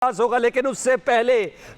होगा, लेकिन उससे पहले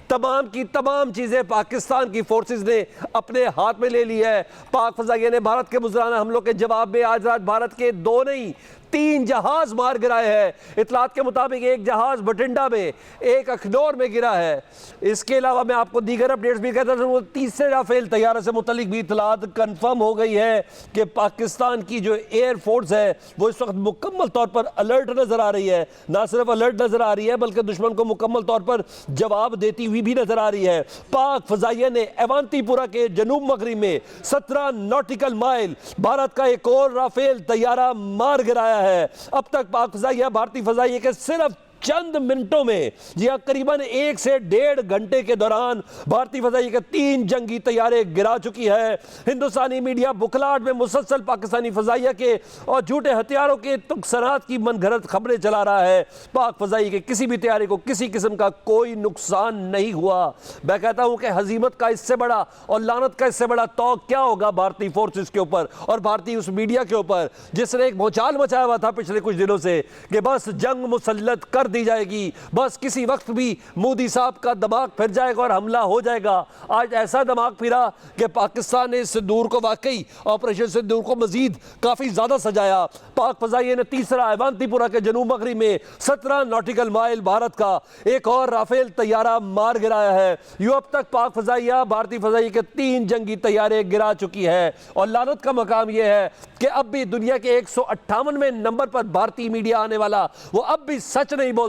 तमाम की तमाम चीजें पाकिस्तान की फोर्सेस ने अपने हाथ में ले ली है। पाक फजाइया ने भारत के मुजराना हमलों के जवाब में आज रात भारत के 2 नहीं 3 जहाज मार गिराए हैं। इतलात के मुताबिक एक जहाज बठिंडा में, एक अखनौर में गिरा है। इसके अलावा मैं आपको दीगर अपडेट्स भी कहता हूं। तीसरे राफेल तैयारे से मुतल्लिक भी इतलात कन्फर्म हो गई है कि पाकिस्तान की जो एयरफोर्स है वो इस वक्त मुकम्मल तौर पर अलर्ट नजर आ रही है। ना सिर्फ अलर्ट नजर आ रही है बल्कि दुश्मन को मुकम्मल तौर पर जवाब देती हुई भी नजर आ रही है। पाक फजाइया ने अवंतीपुरा के जनूब मगरिब में 17 नॉटिकल माइल भारत का एक और राफेल तैयारा मार गिराया है। अब तक पाक फजाइया भारतीय फजाइया के सिर्फ चंद मिनटों में, जी हां, करीबन 1 से 1.5 घंटे के दौरान भारतीय फजाइया के 3 जंगी तैयारे गिरा चुकी है। हिंदुस्तानी मीडिया बुखलाहट में मुसलसल पाकिस्तानी फजाइया के और झूठे हथियारों के तुकसरात की मनगढ़ंत खबरें चला रहा है। पाक फजाइया के किसी भी तैयारी को किसी किस्म का कोई नुकसान नहीं हुआ। मैं कहता हूं कि हजीमत का इससे बड़ा और लानत का इससे बड़ा तौक क्या होगा भारतीय फोर्सेस के ऊपर और भारतीय उस मीडिया के ऊपर जिसने एक भौचाल मचाया हुआ था पिछले कुछ दिनों से कि बस जंग मुसल्लत कर दी जाएगी, बस किसी वक्त भी मोदी साहब का दिमाग फिर जाएगा और हमला हो जाएगा। आज ऐसा दिमाग फिरा कि पाकिस्तान ने सिंदूर को वाकई ऑपरेशन सिंदूर को मजीद काफी ज्यादा सजाया। पाक फजाइया ने तीसरा अवंतीपुरा के जनूब मगरिब में 17 नॉटिकल माइल भारत का एक और राफेल तैयारा मार गिराया है। यूं अब तक पाक फजाइया भारतीय फजाइया के 3 जंगी तैयारे गिरा चुकी है। और लानत का मकाम यह है कि अब भी दुनिया के 158वें नंबर पर भारतीय मीडिया आने वाला वो अब भी सच नहीं बोलता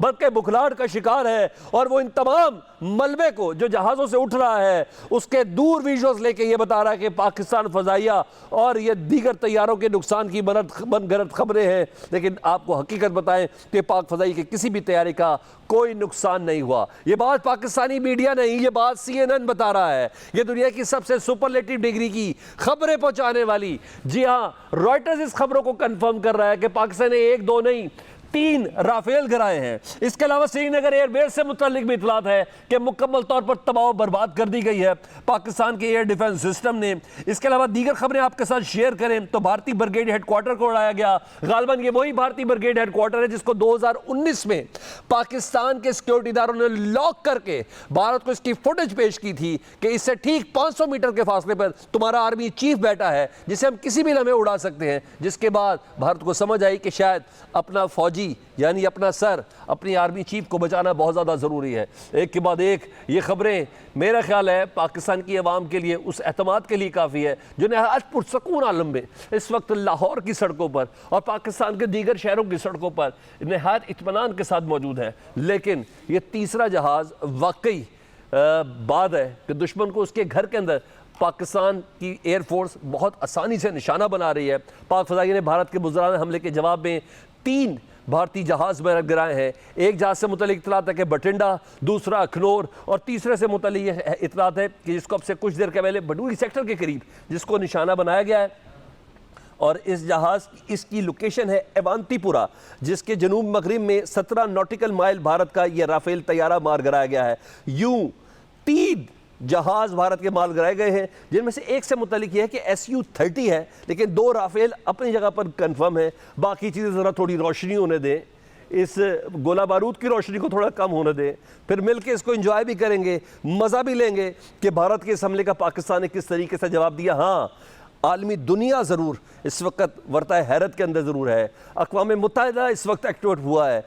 बल्कि बुखलाहट का शिकार है। और वो इन तमाम मलबे को जो जहाजों से उठ रहा है उसके दूर विजुअल्स लेके ये बता रहा है कि पाकिस्तान फजाइया और ये दीगर तैयारों के नुकसान की मनगढ़ंत खबरें हैं। लेकिन आपको हकीकत बताएं कि पाक फजाइया के किसी भी तैयारी का कोई नुकसान नहीं हुआ। ये बात पाकिस्तानी मीडिया नहीं, ये बात CNN बता रहा है। ये दुनिया की सबसे सुपरलेटिव डिग्री की खबरें पहुंचाने वाली, जी हां, रॉयटर्स इस खबरों को कंफर्म कर रहा है कि पाकिस्तान ने 1 2 नहीं 3 राफेल गिराए हैं। इसके अलावा श्रीनगर एयरबेस से मुतालिक भी इतलात है कि मुकम्मल तौर पर तबाह बर्बाद कर दी गई है पाकिस्तान के एयर डिफेंस सिस्टम ने। इसके अलावा दीगर खबरें आपके साथ शेयर करें तो भारतीय ब्रिगेड हेडक्वार्टर को उड़ाया गया। गालबन ये वही भारतीय ब्रिगेड हेडक्वार्टर है जिसको 2019 में पाकिस्तान के सिक्योरिटी इदारों ने लॉक करके भारत को इसकी फुटेज पेश की थी कि इससे ठीक 500 मीटर के फासले पर तुम्हारा आर्मी चीफ बैठा है जिसे हम किसी भी लम्हे उड़ा सकते हैं। जिसके बाद भारत को समझ आई कि शायद अपना फौजी यानी अपना सर, अपनी आर्मी चीफ को बचाना बहुत ज़्यादा ज़रूरी है। एक के बाद एक ये खबरें मेरा ख्याल है पाकिस्तान की आवाम के लिए उस एतमाद के लिए काफ़ी है जो नहायत पुरसकून आलम में इस वक्त लाहौर की सड़कों पर और पाकिस्तान के दीगर शहरों की सड़कों पर नहायत इत्मीनान के साथ मौजूद है। लेकिन ये तीसरा जहाज़ वाकई बात है कि दुश्मन को उसके घर के अंदर पाकिस्तान की एयरफोर्स बहुत आसानी से निशाना बना रही है। पाक फजाइया ने भारत के मुजराना हमले के जवाब में 3 भारतीय जहाज में गिराए हैं। एक जहाज से मुतल्लिक इतलात है कि बठिंडा, दूसरा अखनौर और तीसरे से मुतल्लिक इतलात है कि जिसको अब से कुछ देर के पहले बडूरी सेक्टर के करीब जिसको निशाना बनाया गया है। और इस जहाज इसकी लोकेशन है अवंतीपुरा जिसके जनूब मगरिब में 17 नॉटिकल माइल भारत का यह राफेल तैयारा मार गिराया गया है। यूं 3 जहाज भारत के माल गिराए गए हैं जिनमें से एक से मुतालिक यह है कि SU-30 है, लेकिन 2 राफेल अपनी जगह पर कंफर्म है। बाकी चीज़ें ज़रा थोड़ी रोशनी होने दें, इस गोला बारूद की रोशनी को थोड़ा कम होने दें, फिर मिलके इसको एंजॉय भी करेंगे, मज़ा भी लेंगे कि भारत के इस हमले का पाकिस्तान ने किस तरीके से जवाब दिया। हाँ, आलमी दुनिया ज़रूर इस वक्त वर्ताए हैरत के अंदर ज़रूर है। अक़वाम मुत्तहिदा इस वक्त एक्टिवेट हुआ है